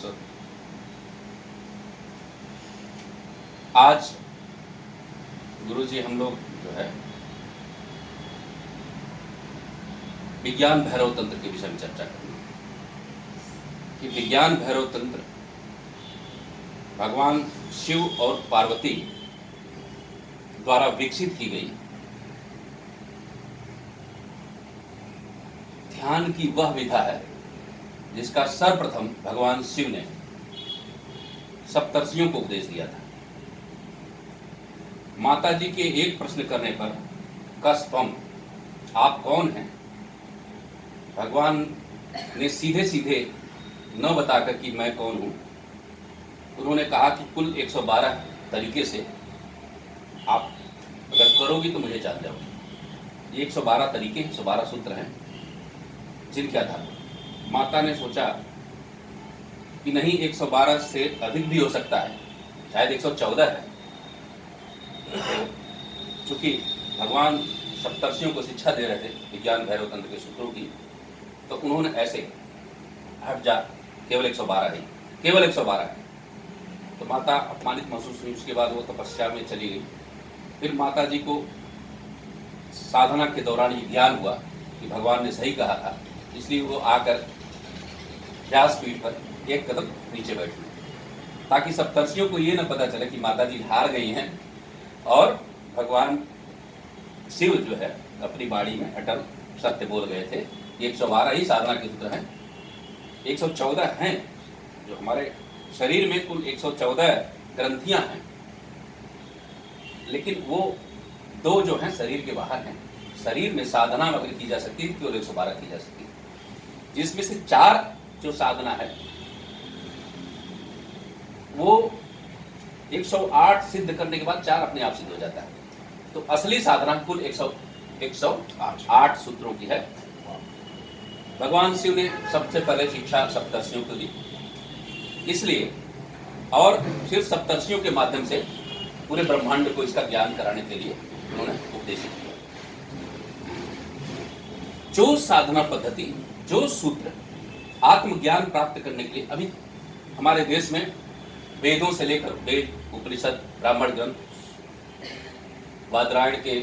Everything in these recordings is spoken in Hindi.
तत्सत। आज गुरुजी हम लोग जो है विज्ञान भैरव तंत्र के विषय में चर्चा करेंगे कि विज्ञान भैरव तंत्र भगवान शिव और पार्वती द्वारा विकसित की गई ध्यान की वह विधा है जिसका सर्वप्रथम भगवान शिव ने सप्तर्षियों को उपदेश दिया था। माता जी के एक प्रश्न करने पर कस त्वम, आप कौन हैं, भगवान ने सीधे सीधे न बताकर कि मैं कौन हूं, उन्होंने कहा कि कुल 112 तरीके से आप अगर करोगी तो मुझे जान जाओगी। ये 112 तरीके 112 सूत्र हैं जिनके आधार पर माता ने सोचा कि नहीं 112 से अधिक भी हो सकता है, शायद 114 है। चूंकि भगवान सप्तर्षियों को शिक्षा दे रहे थे विज्ञान भैरव तंत्र के सूत्रों की, तो उन्होंने ऐसे हट जा केवल 112 है, केवल 112 है। तो माता अपमानित महसूस हुई। उसके बाद वो तपस्या में चली गई। फिर माता जी को साधना के दौरान ये ज्ञान हुआ कि भगवान ने सही कहा था, इसलिए वो आकर व्यासपीठ पर एक कदम नीचे बैठ गई ताकि सप्तर्षियों को ये न पता चले कि माता जी हार गई हैं और भगवान शिव जो है अपनी बाणी में अटल सत्य बोल गए थे। ये 112 ही साधना के सूत्र हैं। 114 हैं जो हमारे शरीर में कुल 114 ग्रंथियां हैं, लेकिन वो 2 जो हैं शरीर के बाहर हैं। शरीर में साधना अगर की जा सकती है केवल 112 की जा सकती है, जिसमें से 4 जो साधना है वो 108 सिद्ध करने के बाद 4 अपने आप सिद्ध हो जाता है। तो असली साधना कुल 108 सूत्रों की है। भगवान शिव ने सबसे पहले शिक्षा सप्तर्षियों को दी, इसलिए और फिर सप्तर्षियों के माध्यम से पूरे ब्रह्मांड को इसका ज्ञान कराने के लिए उन्होंने उपदेशित किया। जो साधना पद्धति, जो सूत्र आत्मज्ञान प्राप्त करने के लिए अभी हमारे देश में वेदों से लेकर वेद, उपनिषद, ब्राह्मण ग्रंथ, बादरायण के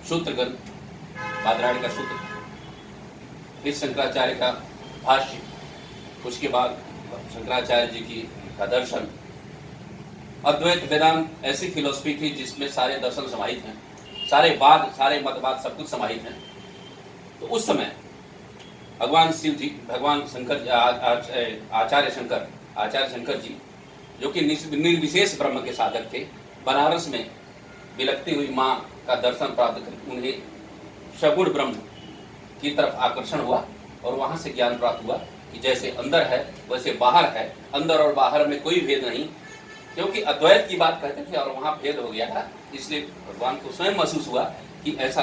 सूत्र ग्रंथ, बादरायण का सूत्र, फिर शंकराचार्य का भाष्य, उसके बाद शंकराचार्य जी की का दर्शन, अद्वैत वेदांत ऐसी फिलोसफी थी जिसमें सारे दर्शन समाहित हैं, सारे वाद, सारे मतवाद सब कुछ समाहित हैं। तो उस समय भगवान शिव जी, भगवान शंकर, आचार्य शंकर जी जो कि निर्विशेष ब्रह्म के साधक थे, बनारस में बिलखती हुई माँ का दर्शन प्राप्त कर उन्हें सगुण ब्रह्म की तरफ आकर्षण हुआ और वहां से ज्ञान प्राप्त हुआ कि जैसे अंदर है वैसे बाहर है, अंदर और बाहर में कोई भेद नहीं। क्योंकि अद्वैत की बात कहते थे और वहां भेद हो गया था, इसलिए भगवान को स्वयं महसूस हुआ कि ऐसा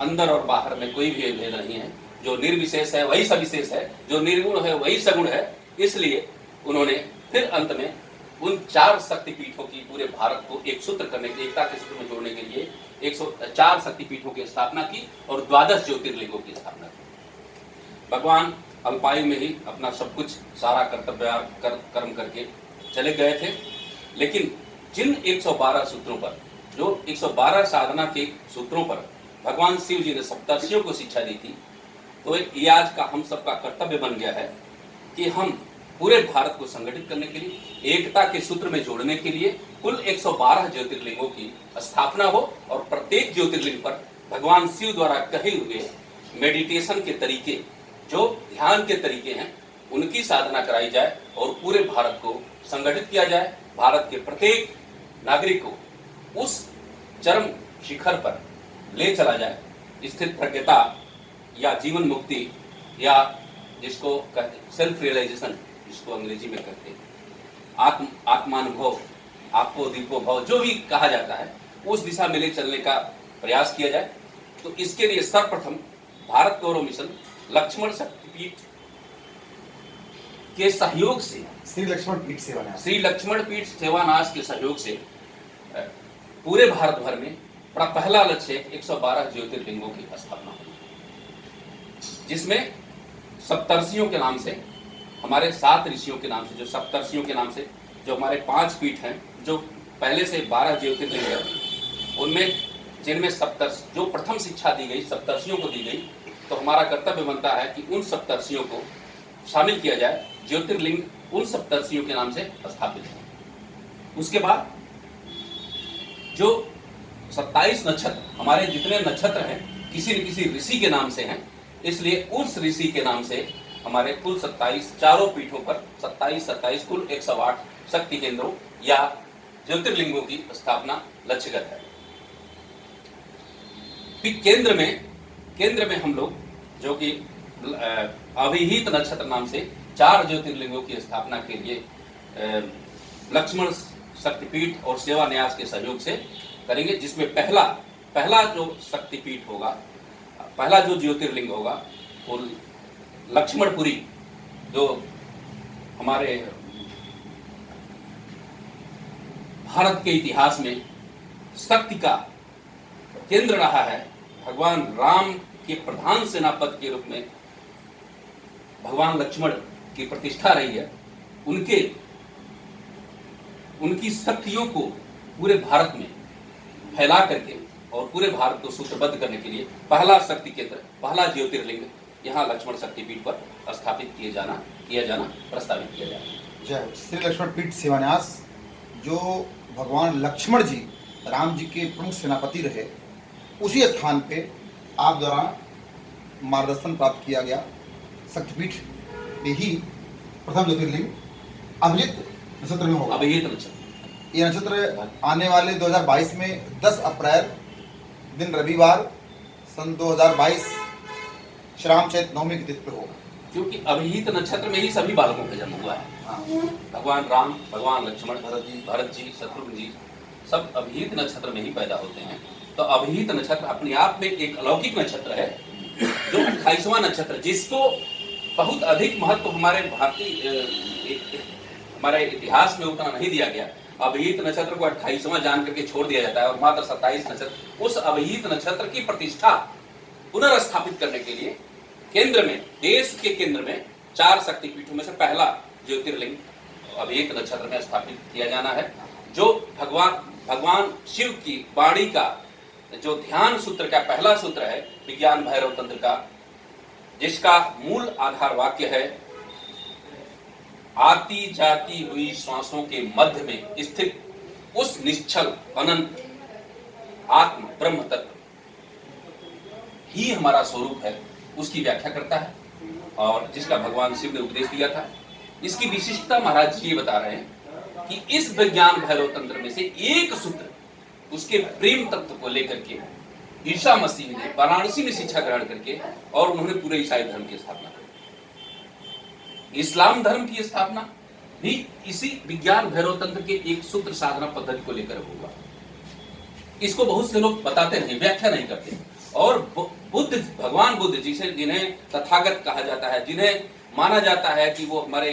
अंदर और बाहर में कोई भी भेद नहीं है, जो निर्विशेष है वही सविशेष है, जो निर्गुण है वही सगुण है। इसलिए उन्होंने फिर अंत में उन 4 शक्तिपीठों की पूरे भारत को एक सूत्र करने के लिए, एकता के सूत्र में जोड़ने के लिए 104 शक्तिपीठों की स्थापना की और 12 ज्योतिर्लिंगों की स्थापना की। भगवान अल्पायु में ही अपना सब कुछ सारा कर्तव्य कर्म करके चले गए थे, लेकिन जिन 112 सूत्रों पर, जो 112 साधना के सूत्रों पर भगवान शिव जी ने सप्तर्षियों को शिक्षा दी थी, तो ये आज का हम सबका कर्तव्य बन गया है कि हम पूरे भारत को संगठित करने के लिए, एकता के सूत्र में जोड़ने के लिए कुल 112 ज्योतिर्लिंगों की स्थापना हो और प्रत्येक ज्योतिर्लिंग पर भगवान शिव द्वारा कहे हुए मेडिटेशन के तरीके, जो ध्यान के तरीके हैं, उनकी साधना कराई जाए और पूरे भारत को संगठित किया जाए। भारत के प्रत्येक नागरिक को उस चरम शिखर पर ले चला जाए, स्थित प्रज्ञता या जीवन मुक्ति, या जिसको कहते सेल्फ रियलाइजेशन, जिसको अंग्रेजी में कहते हैं आत्मानुभव, आपको दीपोभव, जो भी कहा जाता है, उस दिशा में ले चलने का प्रयास किया जाए। तो इसके लिए सर्वप्रथम भारत गौरव मिशन लक्ष्मण शक्तिपीठ के सहयोग से, श्री लक्ष्मण पीठ सेवानाश के सहयोग से पूरे भारत भर में बड़ा पहला लक्ष्य 112 ज्योतिर्लिंगों की स्थापना हुई, जिसमें सप्तर्षियों के नाम से हमारे 7 ऋषियों के नाम से, जो सप्तर्षियों के नाम से, जो हमारे 5 पीठ हैं, जो पहले से 12 ज्योतिर्लिंग है, उनमें जिनमें सप्तर्षि जो प्रथम शिक्षा दी गई सप्तर्षियों को दी गई, तो हमारा कर्तव्य बनता है कि उन सप्तर्षियों को शामिल किया जाए, ज्योतिर्लिंग उन सप्तर्षियों के नाम से स्थापित है। उसके बाद जो 27 नक्षत्र, हमारे जितने नक्षत्र हैं किसी न किसी ऋषि के नाम से हैं, इसलिए उस ऋषि के नाम से हमारे कुल 27 चारों पीठों पर 27 कुल 108 शक्ति केंद्रों या ज्योतिर्लिंगों की स्थापना लक्ष्यगत है। फिर केंद्र में हम लोग जो कि अभिहित नक्षत्र नाम से 4 ज्योतिर्लिंगों की स्थापना के लिए लक्ष्मण शक्तिपीठ और सेवा न्यास के सहयोग से करेंगे, जिसमें पहला जो शक्तिपीठ होगा, पहला जो ज्योतिर्लिंग होगा वो लक्ष्मणपुरी, जो हमारे भारत के इतिहास में शक्ति का केंद्र रहा है। भगवान राम के प्रधान सेनापति के रूप में भगवान लक्ष्मण की प्रतिष्ठा रही है। उनकी शक्तियों को पूरे भारत में फैला करके और पूरे भारत को सूत्रबद्ध करने के लिए पहला शक्ति केंद्र, पहला ज्योतिर्लिंग यहाँ लक्ष्मण शक्तिपीठ पर स्थापित किया जाना प्रस्तावित किया जाना। जय श्री लक्ष्मण पीठ शिवान्यास, जो भगवान लक्ष्मण जी राम जी के प्रमुख सेनापति रहे, उसी स्थान पे आप द्वारा मार्गदर्शन प्राप्त किया गया। शक्तिपीठ पे ही प्रथम ज्योतिर्लिंग अभिजित नक्षत्र में होगा। अभिहित नक्षत्र, ये नक्षत्र आने वाले 2022 में 10 अप्रैल दिन रविवार सन 2022 श्राम चैत नवमी की तिथि पर होगा। क्योंकि अभिहित नक्षत्र में ही सभी बालकों का जन्म हुआ है। भगवान राम, भगवान लक्ष्मण, भरत जी, शत्रुघ्न जी सब अभिहित नक्षत्र में ही पैदा होते हैं। तो अभिहित नक्षत्र अपने आप में एक अलौकिक नक्षत्र है, जो 28वां नक्षत्र, जिसको बहुत अधिक महत्व हमारे इतिहास में उतना नहीं दिया गया। अभिहित नक्षत्र को 28वां जान करके छोड़ दिया जाता है और मात्र 27 नक्षत्र, उस अभिहित नक्षत्र की प्रतिष्ठा पुनर्स्थापित करने के लिए केंद्र में, देश के केंद्र में 4 शक्तिपीठों में से पहला ज्योतिर्लिंग अभिहित नक्षत्र में स्थापित किया जाना है, जो भगवान शिव की वाणी का जो ध्यान सूत्र का पहला सूत्र है, विज्ञान भैरव तंत्र का, जिसका मूल आधार वाक्य है, आती जाती हुई श्वासों के मध्य में स्थित उस निश्चल अनंत आत्म ब्रह्म तत्व ही हमारा स्वरूप है, उसकी व्याख्या करता है, और जिसका भगवान शिव ने उपदेश दिया था। इसकी विशिष्टता महाराज जी ये बता रहे हैं कि इस विज्ञान भैरव तंत्र में से एक सूत्र, उसके प्रेम तत्व को लेकर के ईसा मसीह ने वाराणसी में शिक्षा ग्रहण करके और उन्होंने पूरे ईसाई धर्म की स्थापना की। इस्लाम धर्म की स्थापना भी इसी विज्ञान भैरव तंत्र के एक सूत्र साधना पद्धति को लेकर होगा। इसको बहुत से लोग बताते नहीं, व्याख्या नहीं करते। और भगवान बुद्ध जिन्हें तथागत कहा जाता है, जिन्हें माना जाता है कि वो हमारे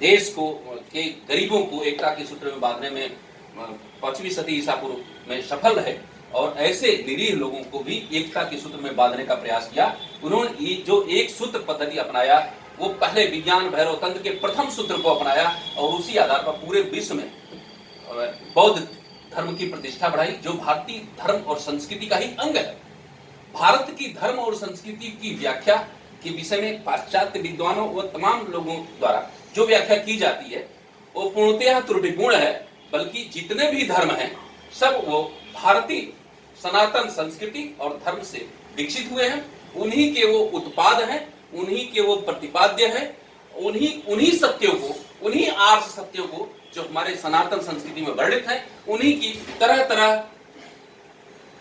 देश को के गरीबों को एकता के सूत्र में बांधने में 5वीं सदी ईसा पूर्व में सफल है, और ऐसे निरीह लोगों को भी एकता के सूत्र में बांधने का प्रयास किया। उन्होंने जो एक सूत्र पद्धति अपनाया, वो पहले विज्ञान भैरव तंत्र के प्रथम सूत्र को अपनाया और उसी आधार पर पूरे विश्व में बौद्ध धर्म की प्रतिष्ठा बढ़ाई, जो भारतीय धर्म और संस्कृति का ही अंग है। भारत की धर्म और संस्कृति की व्याख्या के विषय में पाश्चात्य विद्वानों व तमाम लोगों द्वारा जो व्याख्या की जाती है, वो पूर्णतः त्रुटिपूर्ण है। बल्कि जितने भी धर्म हैं, सब वो भारतीय सनातन संस्कृति और धर्म से विकसित हुए हैं। उन्हीं के वो उत्पाद हैं, उन्हीं के वो प्रतिपाद्य हैं, उन्हीं सत्यों को, उन्हीं आर्ष सत्यों को जो हमारे सनातन संस्कृति में वर्णित हैं, उन्हीं की तरह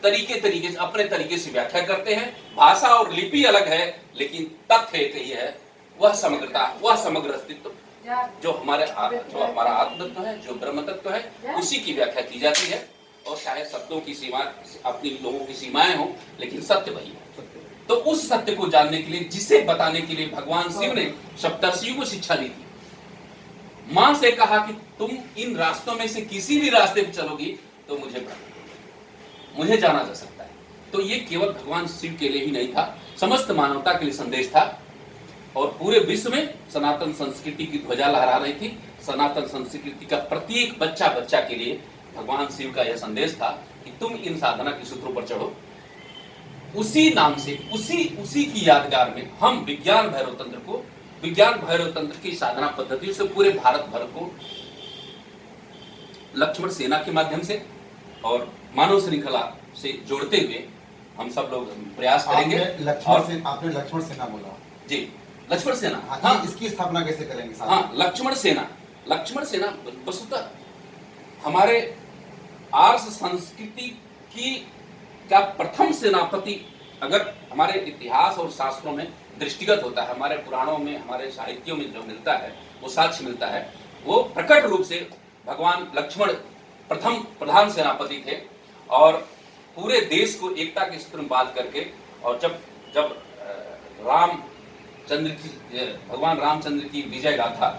तरीके से अपने तरीके से व्याख्या करते हैं। भाषा और लिपि अलग है, लेकिन तथ्य एक ही है, वह समग्रता, वह समग्र अस्तित्व जो हमारा आत्म तत्व है, जो ब्रह्म तत्व है, उसी की व्याख्या की जाती है। और चाहे शब्दों की सीमा, अपनी लोगों की सीमाएं हो, लेकिन सत्य वही है। तो उस सत्य को जानने के लिए, जिसे बताने के लिए भगवान शिव ने सप्तर्षियों को शिक्षा दी थी। मां से कहा कि तुम इन रास्तों में से किसी भी रास्ते पर चलोगी तो मुझे जाना जा सकता है। तो ये केवल भगवान शिव के लिए ही नहीं था, समस्त मानवता के लिए संदेश था और पूरे विश्व में सनातन संस्कृति की ध्वजा लहरा रही थी। सनातन संस्कृति का प्रत्येक बच्चा बच्चा के लिए भगवान शिव का यह संदेश था कि तुम इन साधना के सूत्रों पर चढ़ो। उसी नाम से उसी की यादगार में हम विज्ञान भैरव तंत्र की साधना पद्धति से पूरे भारत भर को लक्ष्मण सेना के माध्यम से और मानव श्रृंखला से जोड़ते हुए हम सब लोग प्रयास करेंगे। आपने लक्ष्मण सेना बोला जी, लक्ष्मण सेना। हाँ, इसकी स्थापना कैसे करेंगे? हाँ, लक्ष्मण सेना वस्तुतः हमारे आर्ष संस्कृति की का प्रथम सेनापति अगर हमारे इतिहास और शास्त्रों में दृष्टिगत होता है, हमारे पुराणों में, हमारे साहित्यों में जो मिलता है, वो साक्ष्य मिलता है, वो प्रकट रूप से भगवान लक्ष्मण प्रथम प्रधान सेनापति थे और पूरे देश को एकता के सूत्र में बांध करके, और जब भगवान रामचंद्र की विजय गाथा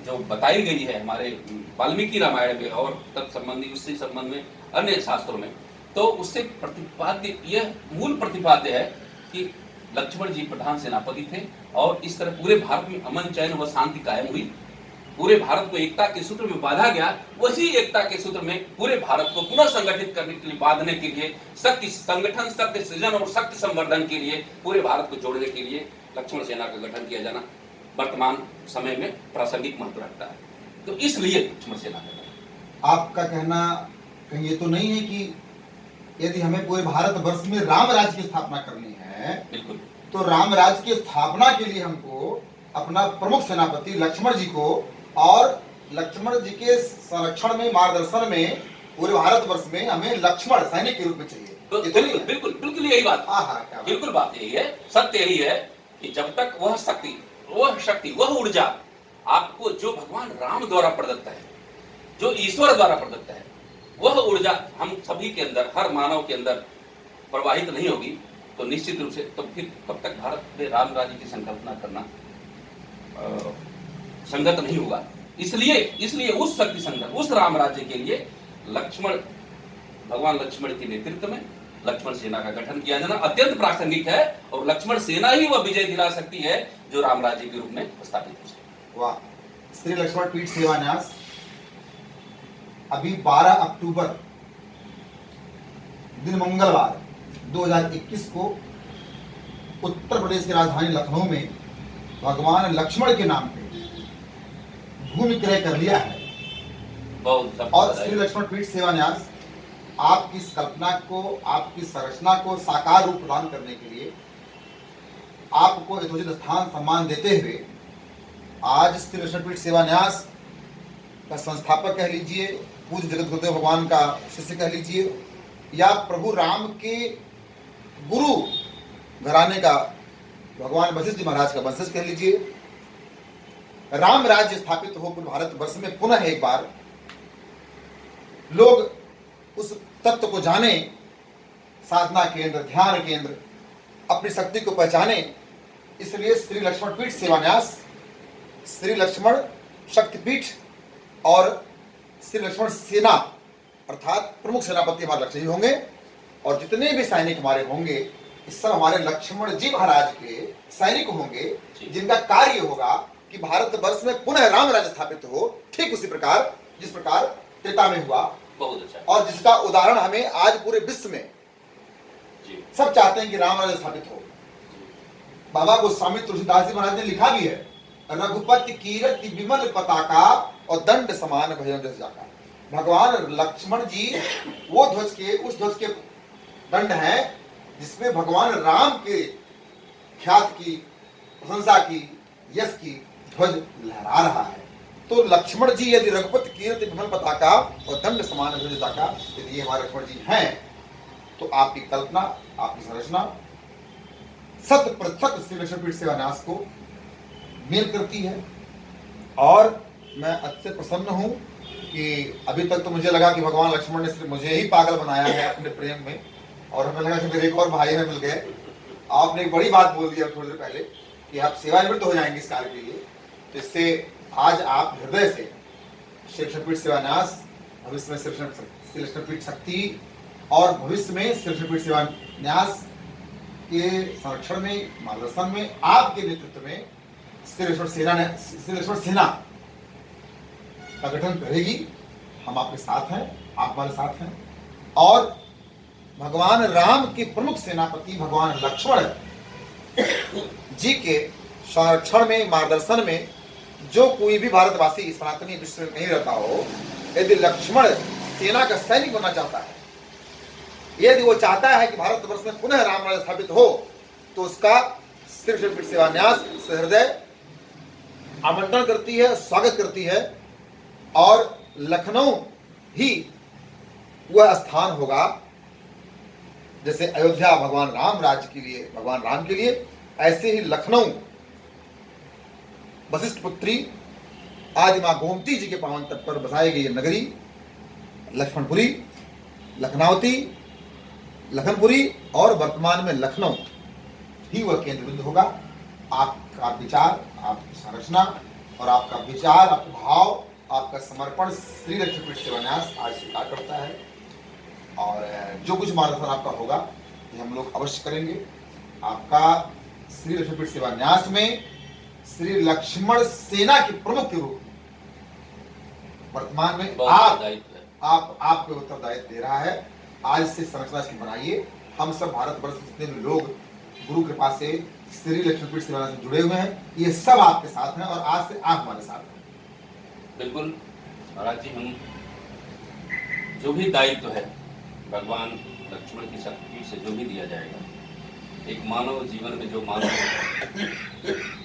जो बताई गई है हमारे वाल्मीकि रामायण में और तत्संबंधी उससे संबंध में अन्य शास्त्रों में, तो उससे प्रतिपाद्य यह मूल प्रतिपाद्य है कि लक्ष्मण जी प्रधान सेनापति थे और इस तरह पूरे भारत में अमन चैन व शांति कायम हुई। पूरे भारत को एकता के सूत्र में बांधा गया। वही एकता के सूत्र में पूरे भारत को पुनः संगठित करने के लिए, बांधने के लिए, शक्ति संगठन, शक्ति सृजन और शक्ति संवर्धन के लिए, पूरे भारत को जोड़ने के लिए लक्ष्मण सेना का गठन किया जाना वर्तमान समय में प्रासंगिक महत्व रखता है। तो इसलिए लक्ष्मण सेना का गठन। आपका कहना कहीं ये तो नहीं है कि यदि हमें पूरे भारत वर्ष में राम राज्य की स्थापना करनी है, बिल्कुल, तो राम राज्य की स्थापना के लिए हमको अपना प्रमुख सेनापति लक्ष्मण जी को और लक्ष्मण जी के संरक्षण में, मार्गदर्शन में पूरे भारत वर्ष में हमें लक्ष्मण सैनिक के रूप में चाहिए। बिल्कुल यही बात। हाँ, बिल्कुल बात यही है, सत्य यही है कि जब तक वह शक्ति, वह ऊर्जा आपको जो भगवान राम द्वारा प्रदत्त है, जो ईश्वर द्वारा प्रदत्त है, वह ऊर्जा हम सभी के अंदर, हर मानव के अंदर प्रवाहित नहीं होगी, तो निश्चित रूप से तो फिर कब तक भारत में राम राज्य की संकल्पना करना संगत नहीं होगा। इसलिए उस शक्ति संगठन, उस राम राज्य के लिए भगवान लक्ष्मण के नेतृत्व में लक्ष्मण सेना का गठन किया जाना अत्यंत प्रासंगिक है और लक्ष्मण सेना ही वह विजय दिला सकती है जो राम राज्य के रूप में स्थापित हो सके। वाह। श्री लक्ष्मण पीठ सेवान्यास अभी 12 अक्टूबर दिन मंगलवार 2021 को उत्तर प्रदेश की राजधानी लखनऊ में भगवान लक्ष्मण के नाम पे भूमि क्रय कर लिया है। और श्री लक्ष्मण पीठ सेवान्यास आपकी इस कल्पना को, आपकी संरचना को साकार रूप प्रदान करने के लिए आपको यथोचित स्थान सम्मान देते हुए आज श्री लक्ष्मण पीठ सेवान्यास का संस्थापक कह लीजिए, पूज्य जगत गुरुदेव भगवान का शिष्य कह लीजिए, या प्रभु राम के गुरु घराने का भगवान वशिष्ठ जी महाराज का वंशज कह लीजिए, राम राज्य स्थापित हो पूरे भारत वर्ष में पुनः एक बार लोग उस तत्व को जाने, साधना केंद्र, ध्यान केंद्र, अपनी शक्ति को पहचाने। इसलिए श्री लक्ष्मण पीठ सेवान्यास, श्री लक्ष्मण शक्तिपीठ और श्री लक्ष्मण सेना अर्थात प्रमुख सेनापति हमारे लक्ष्मण जी होंगे और जितने भी सैनिक हमारे होंगे इस सब हमारे लक्ष्मण जी महाराज के सैनिक होंगे, जिनका कार्य होगा कि भारत वर्ष में पुनः राम राज्य स्थापित हो, ठीक उसी प्रकार जिस प्रकार त्रेता में हुआ। बहुत अच्छा। और जिसका उदाहरण हमें आज पूरे विश्व में सब चाहते हैं कि राम राज्य स्थापित हो। बाबा गोस्वामी तुलसीदास जी महाराज ने लिखा भी है, रघुपति कीर्ति विमल पताका और दंड समान भजन जस जाका। भगवान लक्ष्मण जी वो ध्वज के, उस ध्वज के दंड हैं जिसमें भगवान राम के ख्यात की, प्रशंसा की, यश की ध्वज लहरा रहा है। तो लक्ष्मण जी यदि रघुपति कीर्ति विमल पताका और दंड समान भजन जाका, यदि ये हमारे लक्ष्मण जी हैं, तो आपकी कल्पना, आपकी संरचना 100% श्री लक्ष्मण पीठ सेवान्यास को मेल करती है। और मैं अत्यंत प्रसन्न हूं कि अभी तक तो मुझे लगा कि भगवान लक्ष्मण ने सिर्फ मुझे ही पागल बनाया है अपने प्रेम में, और हमें लगा कि मेरे एक और भाई हमें मिल गए। आपने एक बड़ी बात बोल दी अब थोड़ी देर पहले कि आप सेवानिवृत्त हो जाएंगे इस कार्य के लिए। तो इससे आज आप हृदय से श्री लक्ष्मण पीठ सेवान्यास, भविष्य में श्री लक्ष्मण पीठ शक्ति और भविष्य में श्री लक्ष्मण पीठ सेवान्यास के संरक्षण में, मार्गदर्शन में, आपके नेतृत्व में श्री लक्ष्मण सेना का गठन करेगी। हम आपके साथ हैं, आप हमारे साथ हैं। और भगवान राम के प्रमुख सेनापति भगवान लक्ष्मण जी के संरक्षण में, मार्गदर्शन में जो कोई भी भारतवासी सनातनी विश्व में कहीं रहता हो, यदि लक्ष्मण सेना का सैनिक बनना चाहता है, यदि वो चाहता है कि भारतवर्ष में पुनः राम राज्य स्थापित हो, तो उसका श्री लक्ष्मण सेवा न्यास हृदय आमंत्रण करती है, स्वागत करती है। और लखनऊ ही वह स्थान होगा जैसे अयोध्या भगवान राम राज्य के लिए, भगवान राम के लिए, ऐसे ही लखनऊ वशिष्ठ पुत्री आदि मां गोमती जी के पावन तट पर बसाई गई नगरी लक्ष्मणपुरी, लखनावती, लखनपुरी और वर्तमान में लखनऊ ही वह केंद्र बिंदु होगा। आपका विचार, आपकी संरचना और आपका विचार, आपका भाव, आपका समर्पण श्री लक्ष्मण सेवा न्यास आज स्वीकार करता है। और जो कुछ मार्गदर्शन आपका होगा ये हम लोग अवश्य करेंगे। आपका श्री लक्ष्मण सेवा न्यास में श्री लक्ष्मण सेना के प्रमुख के रूप में वर्तमान में आपके उत्तरदायित्व दे रहा है। आज से संरचना इसकी बनाइए। हम सब भारतवर्ष के जितने भी लोग गुरु कृपा से श्री लक्ष्मण सेवा से जुड़े हुए हैं, ये सब आपके साथ हैं और आज से आप हमारे साथ हैं। बिल्कुल महाराज जी, हम जो भी दायित्व है भगवान लक्ष्मण की शक्ति से जो भी दिया जाएगा, एक मानव जीवन में जो मानव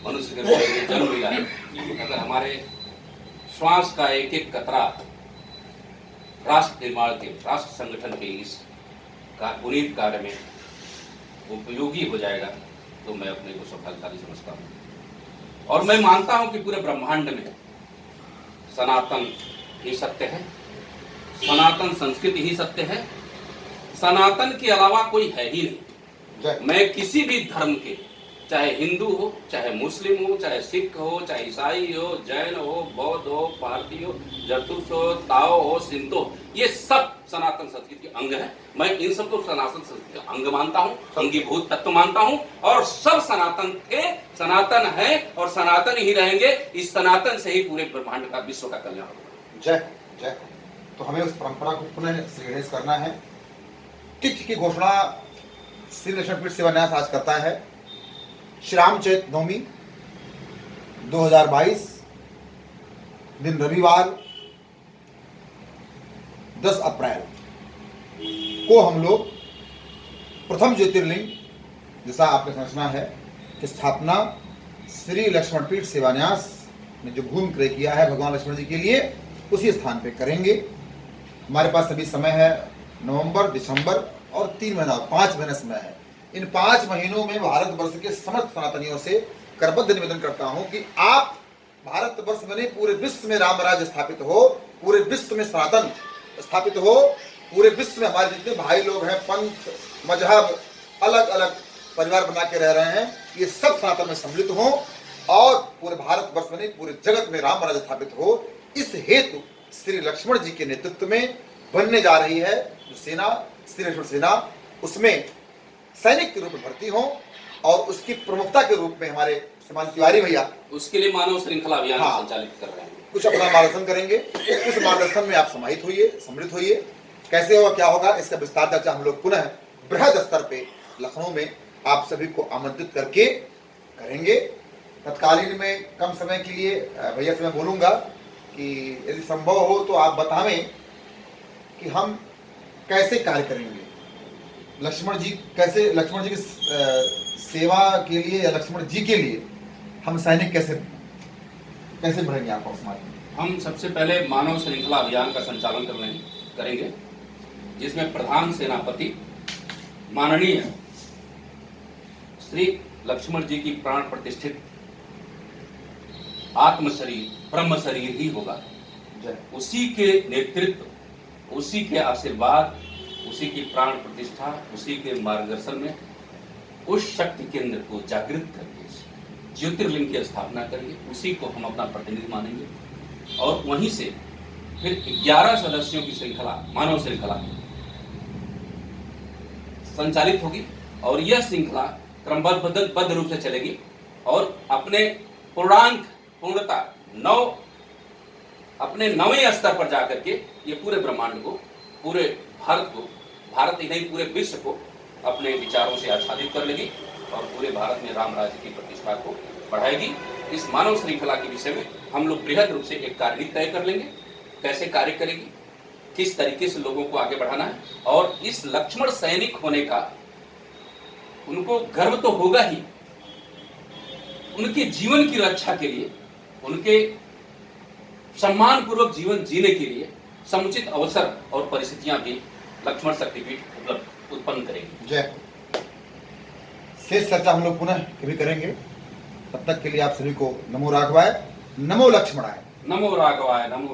मनुष्य के रूप में जन्म मिला है, अगर हमारे श्वास का एक एक कतरा राष्ट्र निर्माण के, राष्ट्र संगठन के इस पुनीत कार्य में उपयोगी हो जाएगा, तो मैं अपने को सफलशाली समझता हूँ। और मैं मानता हूँ कि पूरे ब्रह्मांड में सनातन ही सत्य है, सनातन संस्कृति ही सत्य है, सनातन के अलावा कोई है ही नहीं। मैं किसी भी धर्म के, चाहे हिंदू हो, चाहे मुस्लिम हो, चाहे सिख हो, चाहे ईसाई हो, जैन हो, बौद्ध हो, पारसी हो, जरतुस हो, ताओ हो, सिंतो हो, ये सब सनातन संस्कृति के अंग है। मैं इन सबको सनातन संस्कृति का अंग मानता हूँ, अंगीभूत तत्व मानता हूँ। और सब सनातन थे, सनातन है और सनातन ही रहेंगे। इस सनातन से ही पूरे ब्रह्मांड का, विश्व का कल्याण होगा। जय जय। तो हमें उस परंपरा को पुनः श्रीगणेश करना है। तिथि की घोषणा श्री लक्ष्मण सेवा न्यास आज करता है। श्री राम चैत नवमी 2022 दिन रविवार 10 अप्रैल को हम लोग प्रथम ज्योतिर्लिंग, जैसा आपका संरचना है, की स्थापना श्री लक्ष्मण पीठ सेवा न्यास ने जो भूमि क्रय किया है भगवान लक्ष्मण जी के लिए, उसी स्थान पे करेंगे। हमारे पास अभी समय है नवंबर, दिसंबर और 3 महीना, 5 महीने समय है। इन 5 महीनों में भारतवर्ष के समस्त सनातनियों से करबद्ध निवेदन करता हूं कि आप भारतवर्ष में नहीं, पूरे विश्व में राम राज्य स्थापित हो, पूरे विश्व में सनातन स्थापित हो, पूरे विश्व में हमारे जितने भाई लोग हैं, पंथ, मजहब, अलग अलग परिवार बना के रह रहे हैं, ये सब सनातन में सम्मिलित हों और पूरे भारतवर्ष में नहीं, पूरे जगत में राम राज्य स्थापित हो। इस हेतु श्री लक्ष्मण जी के नेतृत्व में बनने जा रही है जो सेना, श्री लक्ष्मण सेना, उसमें सैनिक के रूप में भर्ती हो और उसकी प्रमुखता के रूप में हमारे श्रीमान तिवारी भैया उसके लिए मानव श्रृंखला अभियान संचालित कर रहे हैं। कुछ अपना मार्गदर्शन करेंगे। उस मार्गदर्शन में आप समाहित होइए, सम्मिलित होइए। कैसे होगा, क्या होगा, इसका विस्तार चर्चा हम लोग पुनः बृहद स्तर पे लखनऊ में आप सभी को आमंत्रित करके करेंगे। तत्कालीन में कम समय के लिए भैया से मैं बोलूँगा कि यदि संभव हो तो आप बतावें कि हम कैसे कार्य करेंगे, लक्ष्मण जी कैसे, लक्ष्मण जी की सेवा के लिए या लक्ष्मण जी के लिए हम सैनिक कैसे बढ़ेंगे आपको समाज में। हम सबसे पहले मानव श्रृंखला अभियान का संचालन करेंगे, जिसमें प्रधान सेनापति माननीय श्री लक्ष्मण जी की प्राण प्रतिष्ठित आत्म शरीर, ब्रह्म शरीर ही होगा। उसी के नेतृत्व, उसी के आशीर्वाद, उसी की प्राण प्रतिष्ठा, उसी के मार्गदर्शन में उस शक्ति केंद्र को जागृत करके ज्योतिर्लिंग की स्थापना करेंगे। उसी को हम अपना प्रतिनिधि मानेंगे और वहीं से फिर 11 सदस्यों की श्रृंखला, मानव श्रृंखला संचालित होगी और यह श्रृंखला क्रमबद्ध रूप से चलेगी और अपने पूर्णता अपने नवे स्तर पर जाकर के ये पूरे ब्रह्मांड को, पूरे भारत ही नहीं पूरे विश्व को अपने विचारों से आच्छादित कर लेगी और पूरे भारत में राम राज्य की प्रतिष्ठा को बढ़ाएगी। इस मानव श्रृंखला के विषय में हम लोग बृहद रूप से एक कार्यनीति तय कर लेंगे, कैसे कार्य करेगी, किस तरीके से लोगों को आगे बढ़ाना है। और इस लक्ष्मण सैनिक होने का उनको गर्व तो होगा ही, उनके जीवन की रक्षा के लिए, उनके सम्मान पूर्वक जीवन जीने के लिए समुचित अवसर और परिस्थितियां भी लक्ष्मण शक्तिपीठ उत्पन्न करेगी। जय। शेष चर्चा हम लोग पुनः कभी करेंगे। तब तक के लिए आप सभी को नमो राघवाय, नमो लक्ष्मणाय। नमो राघवाय, नमो